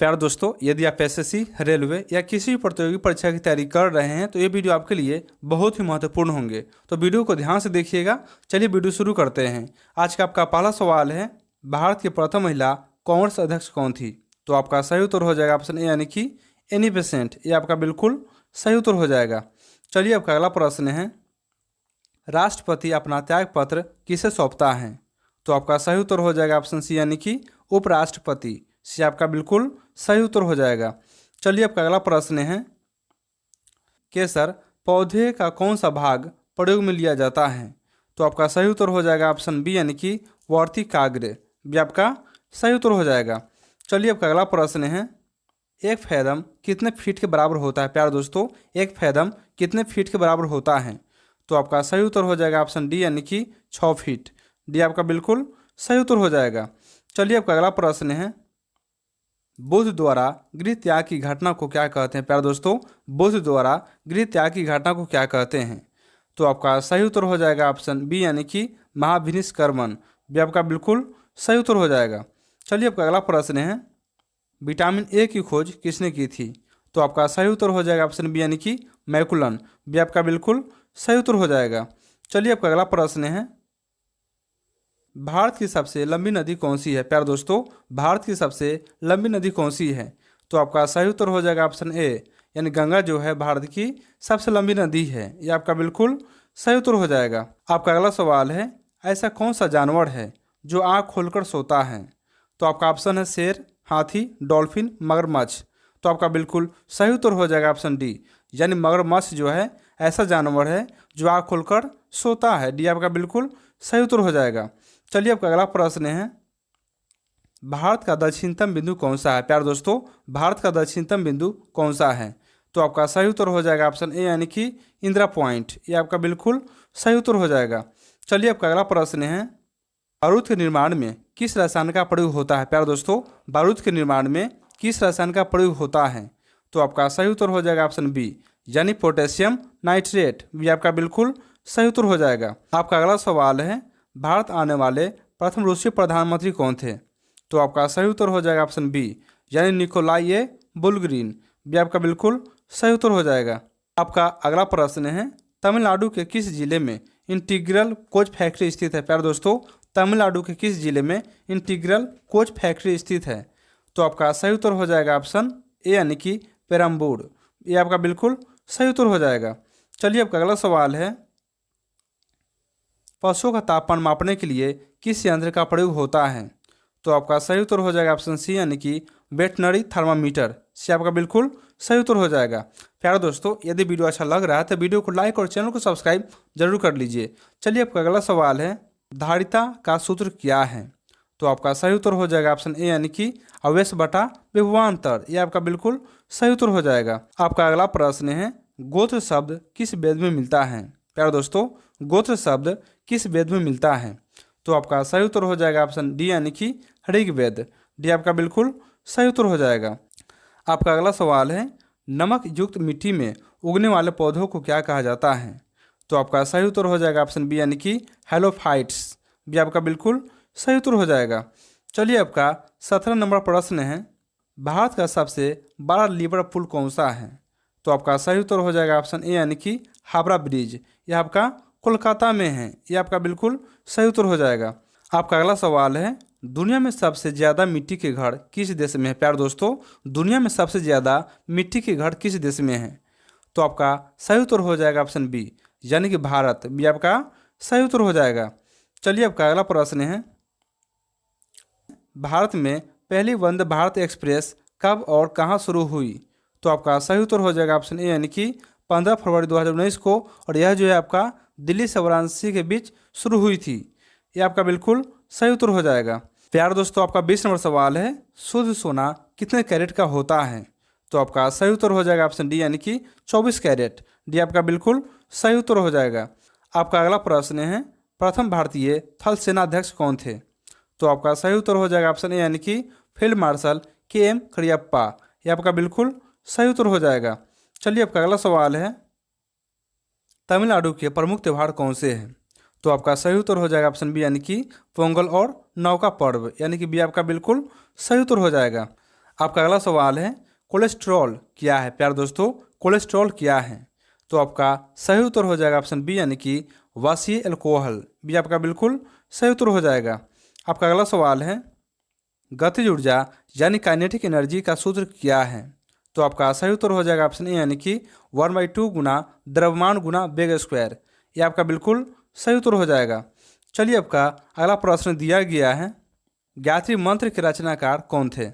प्यारे दोस्तों, यदि आप एसएससी, रेलवे या किसी भी प्रतियोगी परीक्षा की तैयारी कर रहे हैं तो ये वीडियो आपके लिए बहुत ही महत्वपूर्ण होंगे। तो वीडियो को ध्यान से देखिएगा। चलिए वीडियो शुरू करते हैं। आज का आपका पहला सवाल है, भारत की प्रथम महिला कांग्रेस अध्यक्ष कौन थी? तो आपका सही उत्तर हो जाएगा ऑप्शन ए यानी कि एनी बेसेंट। ये आपका बिल्कुल सही उत्तर हो जाएगा। चलिए आपका अगला प्रश्न है, राष्ट्रपति अपना त्याग पत्र किसे सौंपता है? तो आपका सही उत्तर हो जाएगा ऑप्शन सी यानी कि उपराष्ट्रपति। सी आपका बिल्कुल सही उत्तर हो जाएगा। चलिए आपका अगला प्रश्न है, केसर पौधे का कौन सा भाग प्रयोग में लिया जाता है? तो आपका सही उत्तर हो जाएगा ऑप्शन बी यानी कि वर्तिकाग्र। भी आपका सही उत्तर हो जाएगा। चलिए आपका अगला प्रश्न है, एक फैदम कितने फीट के बराबर होता है? प्यारे दोस्तों, एक फैदम कितने फीट के बराबर होता है? तो आपका सही उत्तर हो जाएगा ऑप्शन डी यानी कि 6 फीट। डी आपका बिल्कुल सही उत्तर हो जाएगा। चलिए आपका अगला प्रश्न है, बुद्ध द्वारा गृह त्याग की घटना को क्या कहते हैं? प्यारे दोस्तों, बुद्ध द्वारा गृह त्याग की घटना को क्या कहते हैं? तो आपका सही उत्तर हो जाएगा ऑप्शन बी यानी कि महाभिनिष्क्रमण। भी आपका बिल्कुल सही उत्तर हो जाएगा। चलिए आपका अगला प्रश्न है, विटामिन ए की खोज किसने की थी? तो आपका सही उत्तर हो जाएगा ऑप्शन बी यानी कि मैकुलन। भी आपका बिल्कुल सही उत्तर हो जाएगा। चलिए आपका अगला प्रश्न है, भारत की सबसे लंबी नदी कौन सी है? प्यारे दोस्तों, भारत की सबसे लंबी नदी कौन सी है? तो आपका सही उत्तर हो जाएगा ऑप्शन ए यानी गंगा जो है भारत की सबसे लंबी नदी है। ये आपका बिल्कुल सही उत्तर हो जाएगा। आपका अगला सवाल है, ऐसा कौन सा जानवर है जो आँख खोलकर सोता है? तो आपका ऑप्शन है शेर, हाथी, डॉल्फिन, मगरमच्छ। तो आपका बिल्कुल सही उत्तर हो जाएगा ऑप्शन डी यानी मगरमच्छ जो है ऐसा जानवर है जो आँख खोलकर सोता है। डी आपका बिल्कुल सही उत्तर हो जाएगा। चलिए आपका अगला प्रश्न है, भारत का दक्षिणतम बिंदु कौन सा है? प्यारे दोस्तों, भारत का दक्षिणतम बिंदु कौन सा है? तो आपका सही उत्तर हो जाएगा ऑप्शन ए यानी कि इंदिरा पॉइंट। ये आपका बिल्कुल सही उत्तर हो जाएगा। चलिए आपका अगला प्रश्न है, बारूद के निर्माण में किस रसायन का प्रयोग होता है? प्यारे दोस्तों, बारूद के निर्माण में किस रसायन का प्रयोग होता है? तो आपका सही उत्तर हो जाएगा ऑप्शन बी यानी पोटेशियम नाइट्रेट। भी आपका बिल्कुल सही उत्तर हो जाएगा। आपका अगला सवाल है, भारत आने वाले प्रथम रूसी प्रधानमंत्री कौन थे? तो आपका सही उत्तर हो जाएगा ऑप्शन बी यानी निकोलाई बुलगेरिन। भी आपका बिल्कुल सही उत्तर हो जाएगा। आपका अगला प्रश्न है, तमिलनाडु के किस जिले में इंटीग्रल कोच फैक्ट्री स्थित है? प्यारे दोस्तों, तमिलनाडु के किस जिले में इंटीग्रल कोच फैक्ट्री स्थित है? तो आपका सही उत्तर हो जाएगा ऑप्शन ए यानी कि पेरम्बूर। ये आपका बिल्कुल सही उत्तर हो जाएगा। चलिए आपका अगला सवाल है, पशुओं का तापमान मापने के लिए किस यंत्र का प्रयोग होता है? तो आपका सही उत्तर हो जाएगा ऑप्शन सी यानी कि वेटनरी थर्मामीटर। से आपका बिल्कुल सही उत्तर हो जाएगा। प्यारे दोस्तों, यदि वीडियो अच्छा लग रहा है तो वीडियो को लाइक और चैनल को सब्सक्राइब जरूर कर लीजिए। चलिए आपका अगला सवाल है, धारिता का सूत्र क्या है? तो आपका सही उत्तर हो जाएगा ऑप्शन ए यानी कि आवेश बटा विभवांतर। ये आपका बिल्कुल सही उत्तर हो जाएगा। आपका अगला प्रश्न है, गोत्र शब्द किस वेद में मिलता है? प्यारे दोस्तों, गोत्र शब्द किस वेद में मिलता है? तो आपका सही उत्तर हो जाएगा ऑप्शन डी यानी कि ऋग्वेद। डी आपका बिल्कुल सही उत्तर हो जाएगा। आपका अगला सवाल है, नमक युक्त मिट्टी में उगने वाले पौधों को क्या कहा जाता है? तो आपका सही उत्तर हो जाएगा ऑप्शन बी यानी कि हेलोफाइट्स। भी आपका बिल्कुल सही उत्तर हो जाएगा। चलिए आपका 17 नंबर प्रश्न है, भारत का सबसे बड़ा रिवर पुल कौन सा है? तो आपका सही उत्तर हो जाएगा ऑप्शन ए यानी कि हावड़ा ब्रिज। यह आपका कोलकाता में है। यह आपका बिल्कुल सही उत्तर हो जाएगा। आपका अगला सवाल है, दुनिया में सबसे ज़्यादा मिट्टी के घर किस देश में है? प्यारे दोस्तों, दुनिया में सबसे ज़्यादा मिट्टी के घर किस देश में है? तो आपका सही उत्तर हो जाएगा ऑप्शन बी यानी कि भारत। भी आपका सही उत्तर हो जाएगा। चलिए आपका अगला प्रश्न है, भारत में पहली वंदे भारत एक्सप्रेस कब और कहाँ शुरू हुई? तो आपका सही उत्तर हो जाएगा ऑप्शन ए यानी कि 15 फरवरी 2019 को, और यह जो है आपका दिल्ली से वाराणसी के बीच शुरू हुई थी। यह आपका बिल्कुल सही उत्तर हो जाएगा। प्यारे दोस्तों, आपका 20 नंबर सवाल है, शुद्ध सोना कितने कैरेट का होता है? तो आपका सही उत्तर हो जाएगा ऑप्शन डी यानी कि 24 कैरेट। डी आपका बिल्कुल सही उत्तर हो जाएगा। आपका अगला प्रश्न है, प्रथम भारतीय थल सेनाध्यक्ष कौन थे? तो आपका सही उत्तर हो जाएगा ऑप्शन ए यानी कि फील्ड मार्शल के.एम. करियप्पा। यह आपका बिल्कुल सही उत्तर हो जाएगा। चलिए आपका अगला सवाल है, तमिलनाडु के प्रमुख त्यौहार कौन से हैं? तो आपका सही उत्तर हो जाएगा ऑप्शन बी यानी कि पोंगल और नौका पर्व। यानी कि बी आपका बिल्कुल सही उत्तर हो जाएगा। आपका अगला सवाल है कोलेस्ट्रॉल क्या है प्यारे दोस्तों, कोलेस्ट्रॉल क्या है? तो आपका सही उत्तर हो जाएगा ऑप्शन बी यानी कि वासी अल्कोहल, बी आपका बिल्कुल सही उत्तर हो जाएगा। आपका अगला सवाल है गतिज ऊर्जा यानी काइनेटिक एनर्जी का सूत्र क्या है? तो आपका सही उत्तर हो जाएगा ऑप्शन ए यानी कि 1/2 गुना द्रव्यमान गुना वेग स्क्वायर, ये आपका बिल्कुल सही उत्तर हो जाएगा। चलिए आपका अगला प्रश्न दिया गया है गायत्री मंत्र के रचनाकार कौन थे?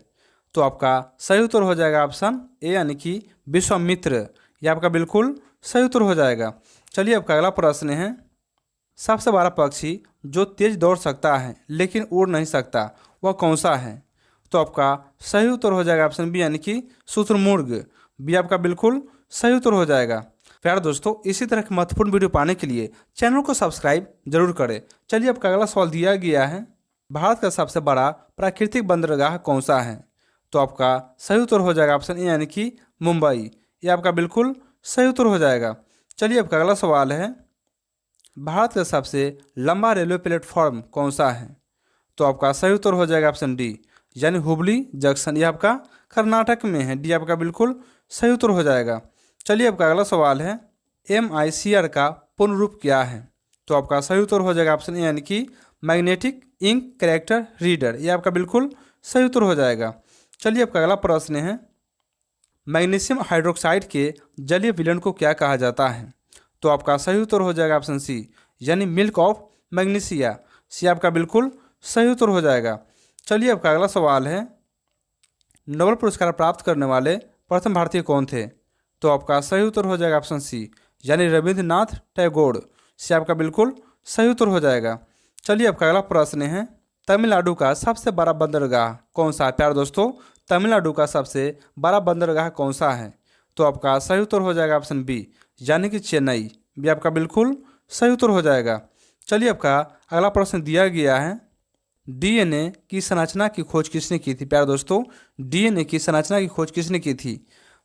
तो आपका सही उत्तर हो जाएगा ऑप्शन ए यानी कि विश्वामित्र, यह आपका बिल्कुल सही उत्तर हो जाएगा। चलिए आपका अगला प्रश्न है सबसे बड़ा पक्षी जो तेज दौड़ सकता है लेकिन उड़ नहीं सकता वह कौन सा है? तो आपका सही उत्तर हो जाएगा ऑप्शन बी यानी कि शुतुरमुर्ग, बी आपका बिल्कुल सही उत्तर हो जाएगा। प्यारे दोस्तों इसी तरह के महत्वपूर्ण वीडियो पाने के लिए चैनल को सब्सक्राइब जरूर करें। चलिए आपका अगला सवाल दिया गया है भारत का सबसे बड़ा प्राकृतिक बंदरगाह कौन सा है? तो आपका सही उत्तर हो जाएगा ऑप्शन ए यानी कि मुंबई, ये आपका बिल्कुल सही उत्तर हो जाएगा। चलिए आपका अगला सवाल है भारत का सबसे लंबा रेलवे प्लेटफॉर्म कौन सा है? तो आपका सही उत्तर हो जाएगा ऑप्शन डी यानी हुबली जंक्शन, ये आपका कर्नाटक में है, डी आपका बिल्कुल सही उत्तर हो जाएगा। चलिए आपका अगला सवाल है MICR का पूर्ण रूप क्या है? तो आपका सही उत्तर हो जाएगा ऑप्शन ए यानी कि मैग्नेटिक इंक कैरेक्टर रीडर, ये आपका बिल्कुल सही उत्तर हो जाएगा। चलिए आपका अगला प्रश्न है मैग्नीशियम हाइड्रोक्साइड के जलीय विलयन को क्या कहा जाता है? तो आपका सही उत्तर हो जाएगा ऑप्शन सी यानी मिल्क ऑफ मैग्नीशिया, सी आपका बिल्कुल सही उत्तर हो जाएगा। चलिए आपका अगला सवाल है नोबेल पुरस्कार प्राप्त करने वाले प्रथम भारतीय कौन थे? तो आपका सही उत्तर हो जाएगा ऑप्शन सी यानी रविंद्रनाथ टैगोर, से आपका बिल्कुल सही उत्तर हो जाएगा। चलिए आपका अगला प्रश्न है तमिलनाडु का सबसे बड़ा बंदरगाह कौन सा है? प्यारे दोस्तों तमिलनाडु का सबसे बड़ा बंदरगाह कौन सा है? तो आपका सही उत्तर हो जाएगा ऑप्शन बी यानी कि चेन्नई, भी आपका बिल्कुल सही उत्तर हो जाएगा। चलिए आपका अगला प्रश्न दिया गया है DNA की संरचना की खोज किसने की थी? प्यारे दोस्तों DNA की संरचना की खोज किसने की थी?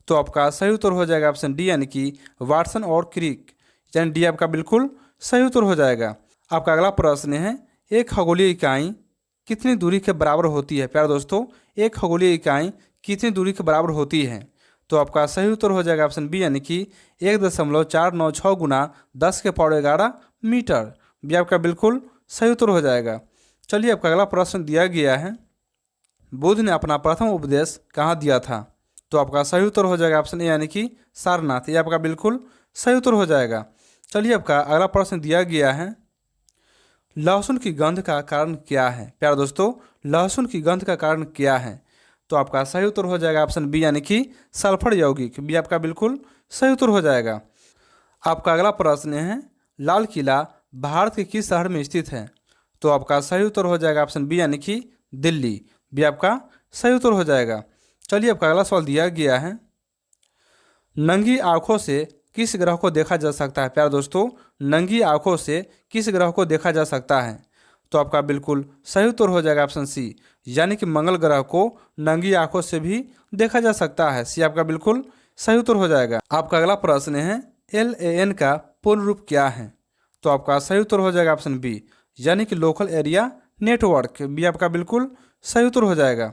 तो आपका सही उत्तर हो जाएगा ऑप्शन डी यानी कि वाटसन और क्रिक, यानी डी आपका बिल्कुल सही उत्तर हो जाएगा। आपका अगला प्रश्न है एक खगोलीय इकाई कितनी दूरी के बराबर होती है? प्यारे दोस्तों एक खगोलीय इकाई कितनी दूरी के बराबर होती है? तो आपका सही उत्तर हो जाएगा ऑप्शन बी यानी कि 1.496 गुना 10⁻11 मीटर, भी आपका बिल्कुल सही उत्तर हो जाएगा। चलिए आपका अगला प्रश्न दिया गया है बुद्ध ने अपना प्रथम उपदेश कहाँ दिया था? तो आपका सही उत्तर हो जाएगा ऑप्शन ए यानी कि सारनाथ, ये आपका बिल्कुल सही उत्तर हो जाएगा। चलिए आपका अगला प्रश्न दिया गया है लहसुन की गंध का कारण क्या है? प्यारे दोस्तों लहसुन की गंध का कारण क्या है? तो आपका सही उत्तर हो जाएगा ऑप्शन बी यानी कि सल्फर यौगिक, बी आपका बिल्कुल सही उत्तर हो जाएगा। आपका अगला प्रश्न है लाल किला भारत के किस शहर में स्थित है? तो आपका सही उत्तर हो जाएगा ऑप्शन बी यानी कि दिल्ली, भी आपका सही उत्तर हो जाएगा। चलिए आपका अगला सवाल दिया गया है नंगी आंखों से किस ग्रह को देखा जा सकता है? प्यारे दोस्तों नंगी आंखों से किस ग्रह को देखा जा सकता है? तो आपका बिल्कुल सही उत्तर हो जाएगा ऑप्शन सी यानी कि मंगल ग्रह को नंगी आंखों से भी देखा जा सकता है, सी आपका बिल्कुल सही उत्तर हो जाएगा। आपका अगला प्रश्न है LAN का पूर्ण रूप क्या है? तो आपका सही उत्तर हो जाएगा ऑप्शन बी यानी कि लोकल एरिया नेटवर्क, भी आपका बिल्कुल सही उत्तर हो जाएगा।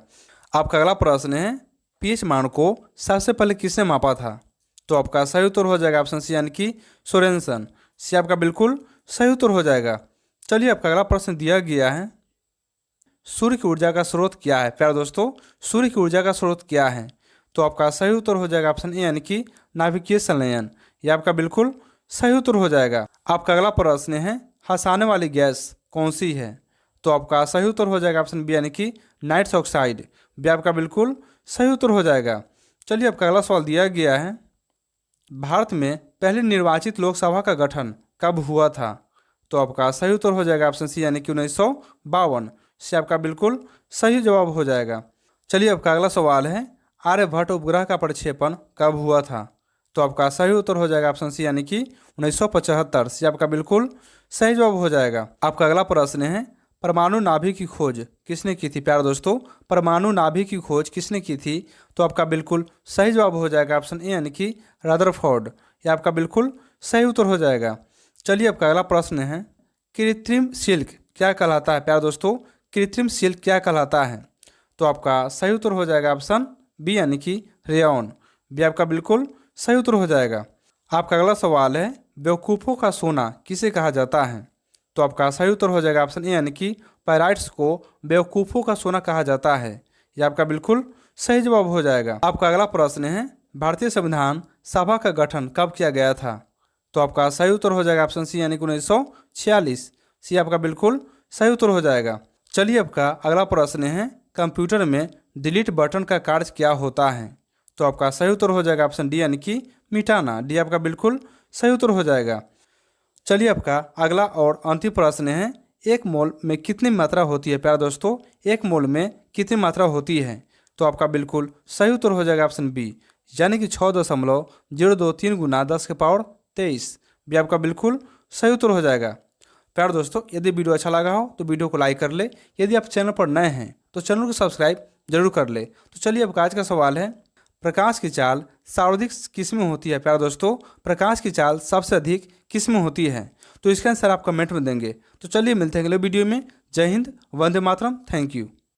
आपका अगला प्रश्न है pH मान को सबसे पहले किसने मापा था? तो आपका सही उत्तर हो जाएगा ऑप्शन सी यानी कि सोरेनसन, सी आपका बिल्कुल सही उत्तर हो जाएगा। चलिए आपका अगला प्रश्न दिया गया है सूर्य की ऊर्जा का स्रोत क्या है? प्यारे दोस्तों सूर्य की ऊर्जा का स्रोत क्या है? तो आपका सही उत्तर हो जाएगा ऑप्शन ए यानी कि नाभिकीय संलयन, यह आपका बिल्कुल सही उत्तर हो जाएगा। आपका अगला प्रश्न है हंसाने वाली गैस कौन सी है? तो आपका सही उत्तर हो जाएगा ऑप्शन बी यानी कि नाइट्रस ऑक्साइड, भी आपका बिल्कुल सही उत्तर हो जाएगा। चलिए आपका अगला सवाल दिया गया है भारत में पहले निर्वाचित लोकसभा का गठन कब हुआ था? तो आपका सही उत्तर हो जाएगा ऑप्शन सी यानी कि 1952, से आपका बिल्कुल सही जवाब हो जाएगा। चलिए आपका अगला सवाल है आर्यभट्ट उपग्रह का प्रक्षेपण कब हुआ था? तो आपका सही उत्तर हो जाएगा ऑप्शन सी यानी कि 1975, से आपका बिल्कुल सही जवाब हो जाएगा। आपका अगला प्रश्न है परमाणु नाभि की खोज किसने की थी? प्यारे दोस्तों परमाणु नाभि की खोज किसने की थी? तो आपका बिल्कुल सही जवाब हो जाएगा ऑप्शन ए यानी कि रदरफोर्ड, ये आपका बिल्कुल सही उत्तर हो जाएगा। चलिए आपका अगला प्रश्न है कृत्रिम सिल्क क्या कहलाता है? प्यारे दोस्तों कृत्रिम सिल्क क्या कहलाता है? तो आपका सही उत्तर हो जाएगा ऑप्शन बी यानी कि रेयॉन। बी आपका बिल्कुल सही उत्तर हो जाएगा। आपका अगला सवाल है, बेवकूफ़ों का सोना किसे कहा जाता है? तो आपका सही उत्तर हो जाएगा ऑप्शन ए यानी कि पैराइट्स को बेवकूफ़ों का सोना कहा जाता है। यह आपका बिल्कुल सही जवाब हो जाएगा। आपका अगला प्रश्न है, भारतीय संविधान सभा का गठन कब किया गया था? तो आपका सही उत्तर हो जाएगा ऑप्शन सी यानी कि 1946। सी आपका बिल्कुल सही उत्तर हो जाएगा। चलिए आपका अगला प्रश्न है, कंप्यूटर में डिलीट बटन का कार्य क्या होता है? तो आपका सही उत्तर हो जाएगा ऑप्शन डी यानी कि मिटाना। डी आपका बिल्कुल सही उत्तर हो जाएगा। चलिए आपका अगला और अंतिम प्रश्न है, एक मोल में कितनी मात्रा होती है? प्यारे दोस्तों, एक मोल में कितनी मात्रा होती है? तो आपका बिल्कुल सही उत्तर हो जाएगा ऑप्शन बी यानी कि 6.023 गुना 10⁻23। भी आपका बिल्कुल सही उत्तर हो जाएगा। प्यारे दोस्तों, यदि वीडियो अच्छा लगा हो तो वीडियो को लाइक कर ले। यदि आप चैनल पर नए हैं तो चैनल को सब्सक्राइब जरूर कर ले। तो चलिए आपका आज का सवाल है, प्रकाश की चाल सर्वाधिक किस में होती है? प्यारे दोस्तों, प्रकाश की चाल सबसे अधिक किस में होती है? तो इसका आंसर आप कमेंट में देंगे। तो चलिए मिलते हैं अगले वीडियो में। जय हिंद, वंदे मातरम, थैंक यू।